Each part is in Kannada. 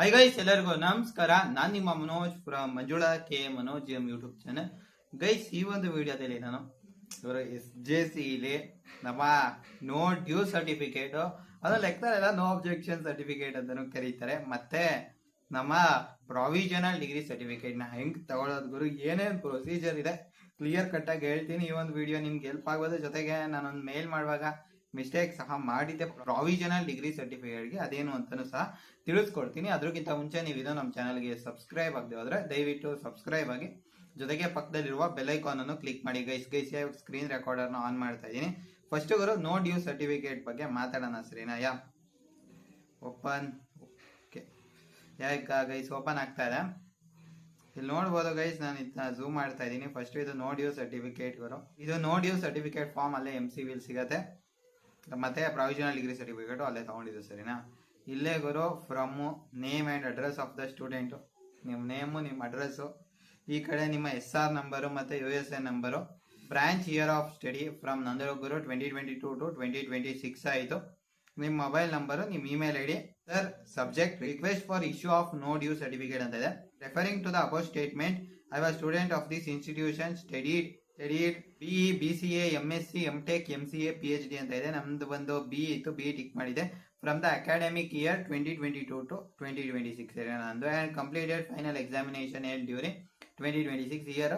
ಹಾಯ್ ಗೈಸ್, ಎಲ್ಲರಿಗೂ ನಮಸ್ಕಾರ. ನಾನು ನಿಮ್ಮ Manoj from Manjula K Manoj M YouTube channel. Guys, ಈ ಒಂದು ವಿಡಿಯೋದಲ್ಲಿ ನಾನು SJC ಇಲ್ಲಿ ನಮ್ಮ ನೋ ಡ್ಯೂ ಸರ್ಟಿಫಿಕೇಟ್, ಅದು ಲೆಕ್ಕದಲ್ಲ ನೋ ಅಬ್ಜೆಕ್ಷನ್ ಸರ್ಟಿಫಿಕೇಟ್ ಅಂತಾನು ಕರೀತಾರೆ, ಮತ್ತೆ ನಮ್ಮ ಪ್ರಾವಿಷನಲ್ ಡಿಗ್ರಿ ಸರ್ಟಿಫಿಕೇಟ್ ನ ಹೆಂಗ್ ತಗೊಳ್ಳೋದು ಗುರು, ಏನೇನ್ ಪ್ರೊಸೀಜರ್ ಇದೆ ಕ್ಲಿಯರ್ ಕಟ್ ಆಗಿ ಹೇಳ್ತೀನಿ. ಈ ಒಂದು ವಿಡಿಯೋ ನಿಮ್ಗೆ ಹೆಲ್ಪ್ ಆಗೋದ್ರ ಜೊತೆಗೆ ನಾನೊಂದು ಮೇಲ್ ಮಾಡುವಾಗ ಮಿಸ್ಟೇಕ್ ಸಹ ಮಾಡಿದ್ದೆ ಪ್ರಾವಿಷನಲ್ ಡಿಗ್ರಿ ಸರ್ಟಿಫಿಕೇಟ್ಗೆ, ಅದೇನು ಅಂತಾನು ಸಹ ತಿಳಿಸ್ಕೊಡ್ತೀನಿ. ಅದ್ರಕ್ಕಿಂತ ಮುಂಚೆ ನೀವು ಇದು ನಮ್ಮ ಚಾನಲ್ಗೆ ಸಬ್ಸ್ಕ್ರೈಬ್ ಆಗದೆ ಹೋದ್ರೆ ದಯವಿಟ್ಟು ಸಬ್ಸ್ಕ್ರೈಬ್ ಆಗಿ, ಜೊತೆಗೆ ಪಕ್ಕದಲ್ಲಿರುವ ಬೆಲ್ ಐಕಾನ್ ಅನ್ನು ಕ್ಲಿಕ್ ಮಾಡಿ. ಗೈಸ್ ಸ್ಕ್ರೀನ್ ರೆಕಾರ್ಡರ್ನ ಆನ್ ಮಾಡ್ತಾ ಇದ್ದೀನಿ. ಫಸ್ಟ್ ಗುರು ನೋ ಡ್ಯೂ ಸರ್ಟಿಫಿಕೇಟ್ ಬಗ್ಗೆ ಮಾತಾಡೋಣ, ಸರಿನಾ? ಓಪನ್. ಓಕೆ, ಗೈಸ್ ಓಪನ್ ಆಗ್ತಾ ಇದೆ. ಇಲ್ಲಿ ನೋಡ್ಬೋದು ಗೈಸ್, ನಾನು ಇದನ್ನ ಝೂಮ್ ಮಾಡ್ತಾ ಇದ್ದೀನಿ. ಫಸ್ಟ್ ಇದು ನೋ ಡ್ಯೂ ಸರ್ಟಿಫಿಕೇಟ್ ಗುರು. ಇದು ನೋ ಡ್ಯೂ ಸರ್ಟಿಫಿಕೇಟ್ ಫಾರ್ಮ್ ಅಲ್ಲೇ MCV ಸಿಗತ್ತೆ, ಮತ್ತೆ ಪ್ರಾವಿಷನಲ್ ಡಿಗ್ರಿ ಸರ್ಟಿಫಿಕೇಟ್ ಅಲ್ಲೇ ತಗೊಂಡಿದ್ದು, ಸರಿನಾ? ಇಲ್ಲೇ ಗುರು from name and address of the student, ನಿಮ್ಮ ನೇಮು, ನಿಮ್ಮ ಅಡ್ರೆಸ್ಸು, ಈ ಕಡೆ ನಿಮ್ಮ SR ನಂಬರು ಮತ್ತೆ USN number, branch year of study from ನಂದು ಗುರು 2022 to 2026 ಆಯಿತು. ನಿಮ್ಮ ಮೊಬೈಲ್ ನಂಬರು, ನಿಮ್ಮ email ID. Sir, subject request for issue of no due certificate ಅಂತ ಇದೆ. Referring to the above statement, I was student of this institution, studied BE, BCA, MSc, MTech, MCA, PhD ಅಂತ ಇದೆ. ನಮ್ದು ಬಂದು BE ಇತ್ತು, BE ಟಿಕ್ ಮಾಡಿದೆ. From the academic year 2022 to 2026 ನಂದು, and completed final examination held during 2026 year.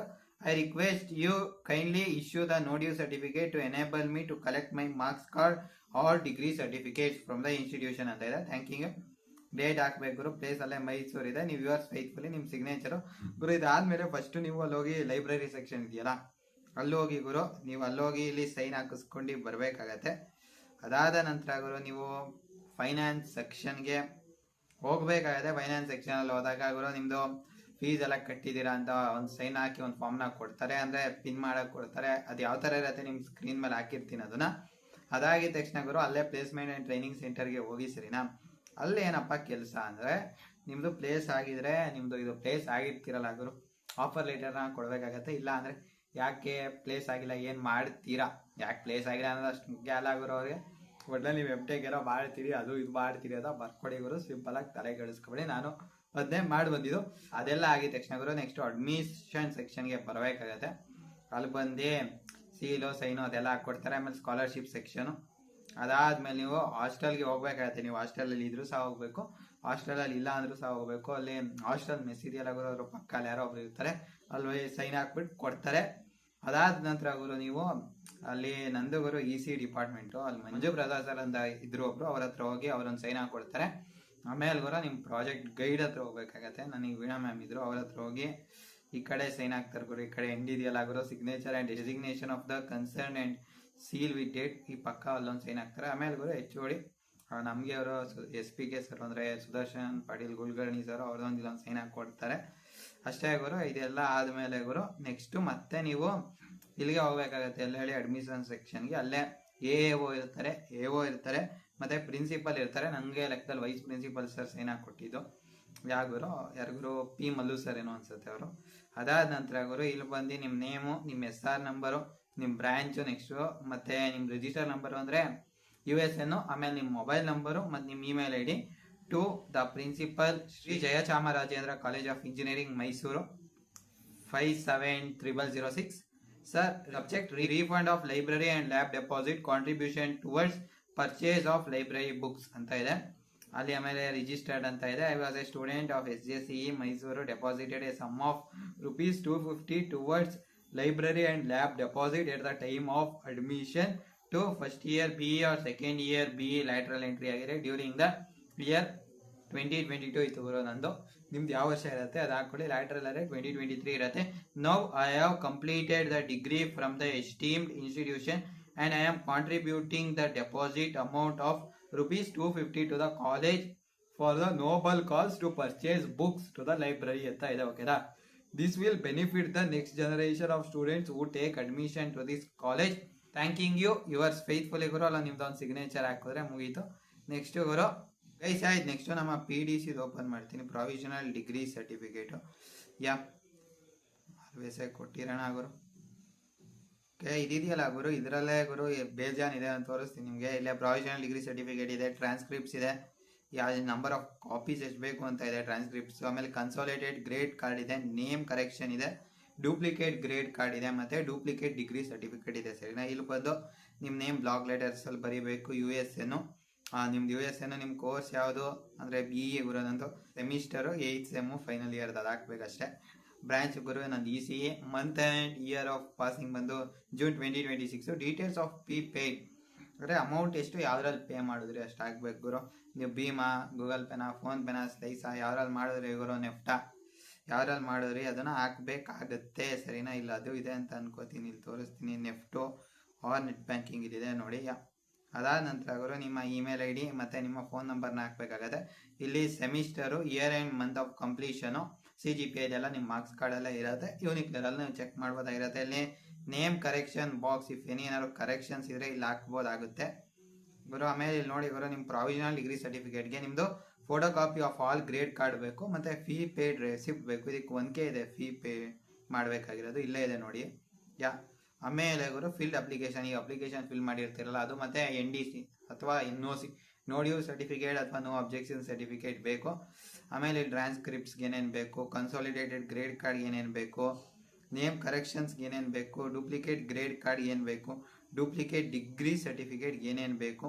I request you kindly issue the no due certificate to enable me to collect my marks card or degree certificates from the institution ಅಂತ ಇದೆ. ಥ್ಯಾಂಕಿಂಗ್. ಡೇಟ್ ಹಾಕ್ಬೇಕು ಗುರು, ಪ್ಲೇಸ್ ಅಲ್ಲೇ ಮೈಸೂರು ಇದೆ. ನೀವು ಯುವರ್ಸ್ ಫೇತ್ಫುಲಿ, ನಿಮ್ಮ ಸಿಗ್ನೇಚರು ಗುರು. ಇದಾದ್ಮೇಲೆ ಫಸ್ಟ್ ನೀವು ಅಲ್ಲೋಗಿ ಲೈಬ್ರರಿ ಸೆಕ್ಷನ್ ಇದೆಯಲ್ಲ, ಅಲ್ಲೋಗಿ ಗುರು, ನೀವು ಅಲ್ಲೋಗಿ ಇಲ್ಲಿ ಸೈನ್ ಹಾಕಿಸ್ಕೊಂಡು ಬರಬೇಕಾಗತ್ತೆ. ಅದಾದ ನಂತರ ಗುರು ನೀವು ಫೈನಾನ್ಸ್ ಸೆಕ್ಷನ್ಗೆ ಹೋಗ್ಬೇಕಾಗತ್ತೆ. ಫೈನಾನ್ಸ್ ಸೆಕ್ಷನ್ ಅಲ್ಲಿ ಹೋದಾಗ ಗುರು ನಿಮ್ದು ಫೀಸ್ ಎಲ್ಲ ಕಟ್ಟಿದ್ದೀರಾ ಅಂತ ಒಂದು ಸೈನ್ ಹಾಕಿ ಒಂದು ಫಾರ್ಮ್ನ ಕೊಡ್ತಾರೆ, ಅಂದ್ರೆ ಪಿನ್ ಮಾಡಕ್ ಕೊಡ್ತಾರೆ. ಅದು ಯಾವ ತರ ಇರುತ್ತೆ ನಿಮ್ ಸ್ಕ್ರೀನ್ ಮೇಲೆ ಹಾಕಿರ್ತೀನಿ ಅದನ್ನ. ಅದಾಗಿದ ತಕ್ಷಣ ಗುರು ಅಲ್ಲೇ ಪ್ಲೇಸ್ಮೆಂಟ್ ಅಂಡ್ ಟ್ರೈನಿಂಗ್ ಸೆಂಟರ್ಗೆ ಹೋಗಿ, ಸರಿನಾ? ಅಲ್ಲಿ ಏನಪ್ಪ ಕೆಲಸ ಅಂದ್ರೆ, ನಿಮ್ದು ಪ್ಲೇಸ್ ಆಗಿದ್ರೆ, ನಿಮ್ದು ಇದು ಪ್ಲೇಸ್ ಆಗಿರ್ತಿರಲ್ಲ ಗುರು, ಆಫರ್ ಲೆಟರ್ನ ಕೊಡ್ಬೇಕಾಗತ್ತೆ. ಇಲ್ಲ ಅಂದ್ರೆ ಯಾಕೆ ಪ್ಲೇಸ್ ಆಗಿಲ್ಲ, ಏನ್ ಮಾಡ್ತೀರಾ, ಯಾಕೆ ಪ್ಲೇಸ್ ಆಗಿಲ್ಲ ಅನ್ನೋದು ಅಷ್ಟು ಮುಖ್ಯ ಅಲ್ಲ ಗುರು ಅವ್ರಿಗೆ. ಒಟ್ನಲ್ಲಿ ನೀವು MTech ಏನೋ ಮಾಡ್ತೀರಿ, ಅದು ಇದು ಮಾಡ್ತೀರಿ ಅದ ಬರ್ಕೊಡಿ ಗುರು, ಸಿಂಪಲ್ ಆಗಿ ತಲೆ ಕೆಡಿಸ್ಕೊಬೇಡಿ. ನಾನು ಅದನ್ನೇ ಮಾಡಿ ಬಂದಿದ್ದು. ಅದೆಲ್ಲ ಆಗಿದ ತಕ್ಷಣ ಗುರು ನೆಕ್ಸ್ಟ್ ಅಡ್ಮಿಷನ್ ಸೆಕ್ಷನ್ಗೆ ಬರಬೇಕಾಗತ್ತೆ. ಅಲ್ಲಿ ಬಂದು ಸೀಲು, ಸೈನು ಅದೆಲ್ಲ ಹಾಕೊಡ್ತಾರೆ. ಆಮೇಲೆ ಸ್ಕಾಲರ್ಶಿಪ್ ಸೆಕ್ಷನು. ಅದಾದ್ಮೇಲೆ ನೀವು ಹಾಸ್ಟೆಲ್ಗೆ ಹೋಗ್ಬೇಕಾಗತ್ತೆ. ನೀವು ಹಾಸ್ಟೆಲಲ್ಲಿ ಇದ್ರೂ ಸಹ ಹೋಗ್ಬೇಕು, ಹಾಸ್ಟೆಲಲ್ಲಿ ಇಲ್ಲ ಅಂದ್ರೂ ಸಹ ಹೋಗ್ಬೇಕು. ಅಲ್ಲಿ ಹಾಸ್ಟೆಲ್ ಮೆಸ್ ಇದೆಯಲ್ಲ ಗುರು, ಅವ್ರ ಪಕ್ಕ ಯಾರೋ ಒಬ್ರು ಇರ್ತಾರೆ, ಅಲ್ಲಿ ಸೈನ್ ಹಾಕ್ಬಿಟ್ಟು ಕೊಡ್ತಾರೆ. ಅದಾದ ನಂತರ ಗುರು ನೀವು ಅಲ್ಲಿ ನಂದು ಗುರು EC ಡಿಪಾರ್ಟ್ಮೆಂಟು, ಅಲ್ಲಿ ಮಂಜು ಪ್ರಸಾದ್ ಸರ್ ಅಂತ ಇದ್ರು ಒಬ್ರು, ಅವ್ರ ಹತ್ರ ಹೋಗಿ ಅವ್ರೊಂದು ಸೈನ್ ಹಾಕೊಡ್ತಾರೆ. ಆಮೇಲೆ ಗುರು ನಿಮ್ಮ ಪ್ರಾಜೆಕ್ಟ್ ಗೈಡ್ ಹತ್ರ ಹೋಗ್ಬೇಕಾಗತ್ತೆ. ನನಗೆ ವೀಣಾ ಮ್ಯಾಮ್ ಇದ್ರು, ಅವ್ರ ಹತ್ರ ಹೋಗಿ ಈ ಕಡೆ ಸೈನ್ ಹಾಕ್ತಾರೆ ಗುರು. ಈ ಕಡೆ ಎಂಡ್ ಇದೆಯಲ್ಲ ಗುರು, signature and designation of the concern and seal with date, ಈ ಪಕ್ಕ ಅಲ್ಲೊಂದು ಸೈನ್ ಹಾಕ್ತಾರೆ. ಆಮೇಲೆ ಗುರು HOD ನಮಗೆ ಅವರು SPK ಸರ್ ಅಂದ್ರೆ ಸುದರ್ಶನ್ ಪಾಟೀಲ್ ಕುಲಕರ್ಣಿ ಸರ್, ಅವ್ರದೊಂದು ಇಲ್ಲೊಂದು ಸೈನ್ ಹಾಕೊಡ್ತಾರೆ. ಅಷ್ಟೇ ಗುರು. ಇದೆಲ್ಲ ಆದ್ಮೇಲೆ ಗುರು ನೆಕ್ಸ್ಟ್ ಮತ್ತೆ ನೀವು ಇಲ್ಲಿಗೆ ಹೋಗ್ಬೇಕಾಗತ್ತೆ. ಎಲ್ಲ ಹೇಳಿ ಅಡ್ಮಿಷನ್ ಸೆಕ್ಷನ್ಗೆ. ಅಲ್ಲೇ AO ಇರ್ತಾರೆ, AO ಇರ್ತಾರೆ, ಮತ್ತೆ ಪ್ರಿನ್ಸಿಪಲ್ ಇರ್ತಾರೆ. ನನಗೆ ಲೆಕ್ಕದಲ್ಲಿ ವೈಸ್ ಪ್ರಿನ್ಸಿಪಲ್ ಸರ್ ಸೈನ್ ಹಾಕೊಟ್ಟಿದ್ದು. ಯಾಗುರು ಯಾರಿಗುರು P ಮಲ್ಲು ಸರ್ ಏನೋ ಅನ್ಸುತ್ತೆ ಅವರು. ಅದಾದ ನಂತರ ಗುರು ಇಲ್ಲಿ ಬಂದು ನಿಮ್ಮ ನೇಮು, ನಿಮ್ಮ SR ನಂಬರು, ನಿಮ್ಮ ಬ್ರಾಂಚು, ನೆಕ್ಸ್ಟ್ ಮತ್ತೆ ನಿಮ್ಮ ರಿಜಿಸ್ಟರ್ ನಂಬರು ಅಂದ್ರೆ USN, ಆಮೇಲೆ ನಿಮ್ಮ ಮೊಬೈಲ್ ನಂಬರು ಮತ್ತು ನಿಮ್ಮ email ID to the principal, Shri Jayachamarajendra college of engineering Mysuru 570006. Sir, subject refund of library and lab deposit contribution towards purchase of library books ಅಂತ ಇದೆ. ಅಲ್ಲಿ ಆಮೇಲೆ ರಿಜಿಸ್ಟರ್ಡ್ ಅಂತ ಇದೆ. I was a student of SJCE Mysuru, deposited a sum of rupees 250 towards library and lab deposit at the time of admission to first year BE or second year BE lateral entry ಆಗಿದೆ during the year 2022 ಇತ್ತು ಗುರು ನಂದು. ನಿಮ್ದು ಯಾವ ವರ್ಷ ಇರುತ್ತೆ ಅದು ಹಾಕೊಳ್ಳಿ. ಲ್ಯಾಟ್ರಲ್ ಅರೆ 2023 ಇರುತ್ತೆ. Now I have completed the degree from the esteemed institution and I am contributing the deposit amount of rupees 250 to the college for the noble cause to purchase books to the library ಅಂತ ಇದೆ. ಓಕೆನಾ? This will benefit the next generation of students who take admission to this college. Thanking you, yours faithfully ಗುರು. ಅಲ್ಲ ನಿಮ್ದು ಒಂದು ಸಿಗ್ನೇಚರ್ ಹಾಕಿದ್ರೆ ಮುಗೀತು. ನೆಕ್ಸ್ಟ್ ಗುರು ಗೈಸ್ ಆಯ್ತು. ನೆಕ್ಸ್ಟ್ ನಮ್ಮ PDC ಓಪನ್ ಮಾಡ್ತೀನಿ, ಪ್ರಾವಿಷನಲ್ ಡಿಗ್ರಿ ಸರ್ಟಿಫಿಕೇಟು. ಆಲ್ವೇಸೇ ಕೊಟ್ಟಿರೋಣ ಗುರು. ಓಕೆ, ಇದೆಯಲ್ಲ ಗುರು, ಇದರಲ್ಲೇ ಗುರು ಬೇಜಾನ್ ಇದೆ ಅಂತ ತೋರಿಸ್ತೀನಿ ನಿಮಗೆ. ಇಲ್ಲೇ ಪ್ರಾವಿಷನಲ್ ಡಿಗ್ರಿ ಸರ್ಟಿಫಿಕೇಟ್ ಇದೆ, ಟ್ರಾನ್ಸ್ಕ್ರಿಪ್ಟ್ಸ್ ಇದೆ, ಯಾವ ನಂಬರ್ ಆಫ್ ಕಾಪೀಸ್ ಎಷ್ಟು ಬೇಕು ಅಂತ ಇದೆ, ಟ್ರಾನ್ಸ್ಕ್ರಿಪ್ಟ್ಸ್, ಆಮೇಲೆ ಕನ್ಸಾಲಿಡೇಟೆಡ್ ಗ್ರೇಡ್ ಕಾರ್ಡ್ ಇದೆ, ನೇಮ್ ಕರೆಕ್ಷನ್ ಇದೆ, ಡೂಪ್ಲಿಕೇಟ್ ಗ್ರೇಡ್ ಕಾರ್ಡ್ ಇದೆ, ಮತ್ತೆ ಡೂಪ್ಲಿಕೇಟ್ ಡಿಗ್ರಿ ಸರ್ಟಿಫಿಕೇಟ್ ಇದೆ. ಸರಿನಾ? ಇಲ್ಲಿ ಬಂದು ನಿಮ್ಮ ನೇಮ್ ಬ್ಲಾಕ್ ಲೆಟರ್ಸ್ ಅಲ್ಲಿ ಬರೀಬೇಕು. US ನಿಮ್ದು US ನಿಮ್ಮ ಕೋರ್ಸ್ ಯಾವುದು ಅಂದರೆ BE ಬರೋದಂತೂ semester 8th sem final year ಅದು ಹಾಕ್ಬೇಕಷ್ಟೇ. ಬ್ರಾಂಚ್ ಗುರು ನಂದು ECE. Month and year of passing ಬಂದು June 2026. Details of fee paid ಅಂದರೆ ಅಮೌಂಟ್ ಎಷ್ಟು ಯಾವ್ದ್ರಲ್ಲಿ ಪೇ ಮಾಡಿದ್ರಿ ಅಷ್ಟು ಹಾಕ್ಬೇಕು ಗುರು. ನೀವು ಭೀಮಾ, ಗೂಗಲ್ ಪೇನಾ, ಫೋನ್ ಪೇನಾ, ಸ್ಲೈಸಾ ಯಾವ್ದ್ರಲ್ಲಿ ಮಾಡಿದ್ರಿ ಗುರು, ನೆಫ್ಟಾ ಯಾವ್ದ್ರಲ್ಲಿ ಮಾಡಿದ್ರಿ ಅದನ್ನು ಹಾಕ್ಬೇಕಾಗತ್ತೆ. ಸರಿನಾ? ಇಲ್ಲ ಅದು ಇದೆ ಅಂತ ಅನ್ಕೋತೀನಿ, ಇಲ್ಲಿ ತೋರಿಸ್ತೀನಿ. ನೆಫ್ಟೋ ಆರ್ ನೆಟ್ ಬ್ಯಾಂಕಿಂಗ್ ಇದಿದೆ ನೋಡಿ. ಅದಾದ ನಂತರ ಗುರು ನಿಮ್ಮ ಇಮೇಲ್ ID ಮತ್ತು ನಿಮ್ಮ ಫೋನ್ ನಂಬರ್ನ ಹಾಕ್ಬೇಕಾಗತ್ತೆ. ಇಲ್ಲಿ semester, year and month of completion, CGPA ಇದೆಲ್ಲ ನಿಮ್ಮ ಮಾರ್ಕ್ಸ್ ಕಾರ್ಡೆಲ್ಲ ಇರುತ್ತೆ. ಯೂನಿಕ್ಲರಲ್ಲಿ ನೀವು ಚೆಕ್ ಮಾಡ್ಬೋದಾಗಿರುತ್ತೆ. ಇಲ್ಲಿ ನೇಮ್ ಕರೆಕ್ಷನ್ ಬಾಕ್ಸ್ ಇಫ್ ಏನಾದ್ರು ಕರೆಕ್ಷನ್ಸ್ ಇದ್ರೆ ಇಲ್ಲಿ ಹಾಕ್ಬೋದಾಗುತ್ತೆ ಗುರು. ಆಮೇಲೆ ಇಲ್ಲಿ ನೋಡಿ ಗುರು, ನಿಮ್ಮ ಪ್ರಾವಿಷನಲ್ ಡಿಗ್ರಿ ಸರ್ಟಿಫಿಕೇಟ್ಗೆ ನಿಮ್ಮದು photo copy of all grade card ಬೇಕು, ಮತ್ತು ಫೀ ಪೇಯ್ಡ್ ರೆಸಿಪ್ಟ್ ಬೇಕು. ಇದಕ್ಕೆ 1K ಇದೆ ಫೀ ಪೇ ಮಾಡಬೇಕಾಗಿರೋದು, ಇಲ್ಲೇ ಇದೆ ನೋಡಿ. ಆಮೇಲೆ ಗುರು ಫಿಲ್ಡ್ ಅಪ್ಲಿಕೇಶನ್, ಈ ಅಪ್ಲಿಕೇಶನ್ ಫಿಲ್ ಮಾಡಿರ್ತೀರಲ್ಲ ಅದು, ಮತ್ತು NDC ಅಥವಾ NOC, ನೋ ಡ್ಯೂಸ್ ಸರ್ಟಿಫಿಕೇಟ್ ಅಥವಾ ನೋ ಅಬ್ಜೆಕ್ಷನ್ ಸರ್ಟಿಫಿಕೇಟ್ ಬೇಕು. ಆಮೇಲೆ ಟ್ರಾನ್ಸ್ಕ್ರಿಪ್ಟ್ಸ್ಗೆ ಏನೇನು ಬೇಕು, ಕನ್ಸಾಲಿಡೇಟೆಡ್ ಗ್ರೇಡ್ ಕಾರ್ಡ್ ಏನೇನು ಬೇಕು, ನೇಮ್ ಕರೆಕ್ಷನ್ಸ್ಗೆ ಏನೇನು ಬೇಕು, ಡೂಪ್ಲಿಕೇಟ್ ಗ್ರೇಡ್ ಕಾರ್ಡ್ ಏನು ಬೇಕು, ಡೂಪ್ಲಿಕೇಟ್ ಡಿಗ್ರಿ ಸರ್ಟಿಫಿಕೇಟ್ ಏನೇನು ಬೇಕು.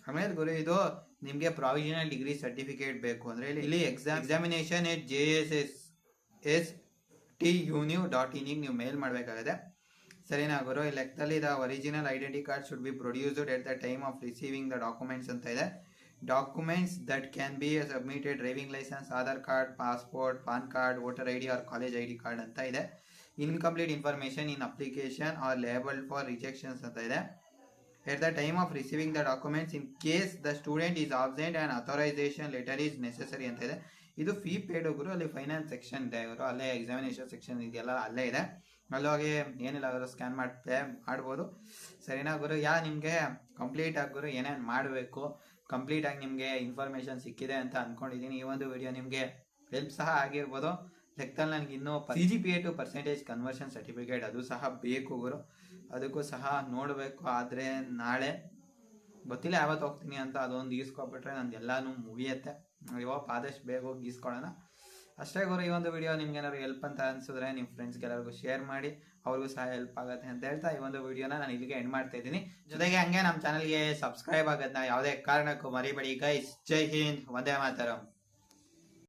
ಆಮೇಲೆ ಗುರು ಇದು ನಿಮಗೆ ಪ್ರಾವಿಷನಲ್ ಡಿಗ್ರಿ ಸರ್ಟಿಫಿಕೇಟ್ ಬೇಕು ಅಂದರೆ ಇಲ್ಲಿ ಎಕ್ಸಾಮಿನೇಷನ್ JSSTUNIV.in ನೀವು ಮೇಲ್ ಮಾಡಬೇಕಾಗಿದೆ. ಸರಿನಾ ಗುರು? ಈ ಲೆಕ್ಕದಲ್ಲಿ the original identity card should be produced at the time of receiving the documents ಅಂತ ಇದೆ. Documents that can be submitted driving licence, Aadhaar card, passport, PAN card, voter ID or college ID card ಅಂತ ಇದೆ. Incomplete information in application are labelled for rejections ಅಂತ ಇದೆ. At the time of receiving the documents in case the student is absent and authorisation letter is necessary ಅಂತ ಇದೆ. ಇದು ಫೀ ಪೇಡ್ ಗುರು. ಅಲ್ಲಿ ಫೈನಾನ್ಸ್ ಸೆಕ್ಷನ್ ಇದೆ ಗುರು, ಅಲ್ಲೇ ಎಕ್ಸಾಮಿನೇಷನ್ ಸೆಕ್ಷನ್ ಇದೆಯಲ್ಲ ಅಲ್ಲೇ ಇದೆ. ಅಲ್ಲೋಗಿ ಏನಿಲ್ಲ ಅವರು ಸ್ಕ್ಯಾನ್ ಮಾಡಿ ಪೇ ಮಾಡ್ಬೋದು. ಸರಿನಾ ಗುರು? ನಿಮಗೆ ಕಂಪ್ಲೀಟ್ ಆಗಿ ಗುರು ಏನೇನು ಮಾಡಬೇಕು ಕಂಪ್ಲೀಟ್ ಆಗಿ ನಿಮಗೆ ಇನ್ಫಾರ್ಮೇಷನ್ ಸಿಕ್ಕಿದೆ ಅಂತ ಅನ್ಕೊಂಡಿದ್ದೀನಿ. ಈ ಒಂದು ವಿಡಿಯೋ ನಿಮಗೆ ಹೆಲ್ಪ್ ಸಹ ಆಗಿರ್ಬೋದು. ಲೆಕ್ಕದಲ್ಲಿ ನನಗೆ ಇನ್ನೂ CGPA to percentage conversion certificate ಅದು ಸಹ ಬೇಕು ಗುರು, ಅದಕ್ಕೂ ಸಹ ನೋಡಬೇಕು. ಆದರೆ ನಾಳೆ ಗೊತ್ತಿಲ್ಲ ಯಾವತ್ತು ಹೋಗ್ತೀನಿ ಅಂತ, ಅದೊಂದು ಈಸ್ಕೊಬಿಟ್ರೆ ನಂದು ಎಲ್ಲನೂ ಮುಗಿಯುತ್ತೆ. ಇವತ್ತು ಆದಷ್ಟು ಬೇಗ ಹೋಗಿ ಈಸ್ಕೊಳ್ಳೋಣ ಅಷ್ಟೇ ಗುರು. ಈ ಒಂದು ವಿಡಿಯೋ ನಿಮ್ಗೆ ಏನಾದ್ರು ಹೆಲ್ಪ್ ಅಂತ ಅನ್ಸಿದ್ರೆ ನಿಮ್ಮ ಫ್ರೆಂಡ್ಸ್ಗೆ ಎಲ್ಲರಿಗೂ ಶೇರ್ ಮಾಡಿ, ಅವ್ರಿಗೂ ಸಹ ಹೆಲ್ಪ್ ಆಗುತ್ತೆ ಅಂತ ಹೇಳ್ತಾ ಈ ಒಂದು ವಿಡಿಯೋನ ನಾನು ಇಲ್ಲಿಗೆ ಎಂಡ್ ಮಾಡ್ತಾ ಇದ್ದೀನಿ. ಜೊತೆಗೆ ಹಂಗೆ ನಮ್ಮ ಚಾನಲ್ಗೆ ಸಬ್ಸ್ಕ್ರೈಬ್ ಆಗೋದನ್ನ ಯಾವುದೇ ಕಾರಣಕ್ಕೂ ಮರಿಬೇಡಿ ಗೈಸ್. ಜೈ ಹಿಂದ್, ವಂದೇ ಮಾತರಂ.